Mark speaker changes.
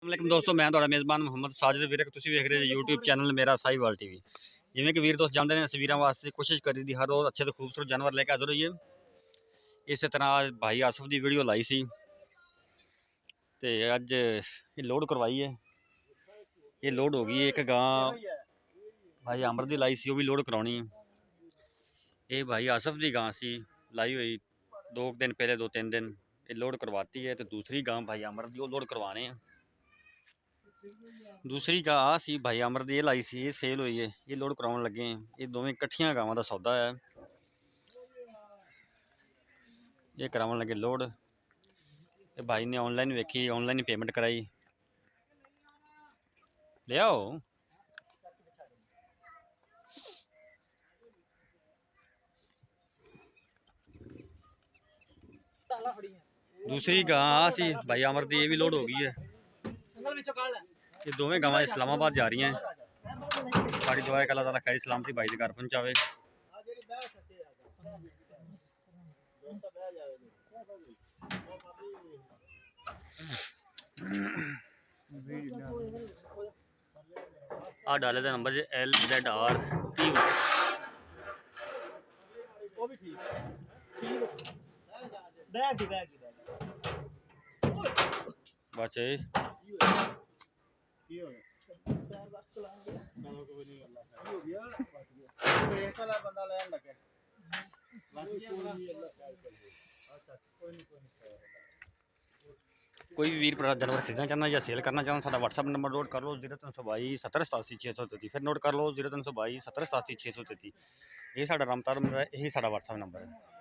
Speaker 1: ਵਾਲੇਕੁਮ ਦੋਸਤੋ, मैं ਤੁਹਾਡਾ ਮੇਜ਼ਬਾਨ ਮੁਹੰਮਦ ਸਾजिद ਵੀਰ। ਤੁਸੀਂ ਵੇਖ ਰਹੇ ਹੋ YouTube ਚੈਨਲ ਮੇਰਾ ਸਾਹੀਵਾਲ ਟੀਵੀ। ਜਿਵੇਂ ਕਿ ਵੀਰ ਦੋਸਤ ਜਾਣਦੇ ਨੇ, ਤਸਵੀਰਾਂ ਵਾਸਤੇ ਕੋਸ਼ਿਸ਼ ਕਰੀ ਦੀ ਹਰ ਰੋਜ਼ ਅੱਛੇ ਤੇ ਖੂਬਸੂਰਤ ਜਾਨਵਰ ਲੈ ਕੇ ਹਾਜ਼ਰ ਹੋਈਏ। ਇਸੇ ਤਰ੍ਹਾਂ ਭਾਈ ਆਸਫ ਦੀ ਵੀਡੀਓ ਲਾਈ ਸੀ ਤੇ ਅੱਜ ਇਹ ਲੋਡ ਕਰਵਾਈ ਹੈ। ਇਹ ਲੋਡ ਹੋ ਗਈ। ਇੱਕ ਗਾਂ भाई अमर ਦੀ ਲਾਈ ਸੀ, ਉਹ ਵੀ ਲੋਡ ਕਰਾਉਣੀ ਹੈ। ਇਹ भाई आसफ ਦੀ ਗਾਂ ਸੀ लाई हुई 2 दिन पहले, 2-3 दिन ये लोड करवाती है। तो दूसरी गां भाई अमर दी वो लोड करवाने हैं। दूसरी गां आ सी भाई अमर दी ये लाई सी, ये सेल हुई है, ये लोड कराने लगे हैं। ये दोवें कट्ठियां गावां दा सौदा है, ये करावन लगे लोड। ये भाई ने ऑनलाइन वेखी, ऑनलाइन पेमेंट कराई, ले आओ। दूसरी गां आ सी भाई अमर दी, ये भी लोड हो गई है। ये दोवें गावां इस्लामाबाद जा रही हैं। साड़ी दुआ है कि अल्लाह ताला खैर सलामती भाई के घर पहुंचावे। आ डाले दा नंबर LZR 30 बचे कोई भी वीर भरा जानवर खरीदना चाहना या सेल करना चाहना, साਡਾ WhatsApp नंबर नोट कर लो 0322 70 87 633। फिर नोट कर लो 0322 70 87 633। ये साਡਾ रामतार नंबर है, यही साਡਾ WhatsApp नंबर है।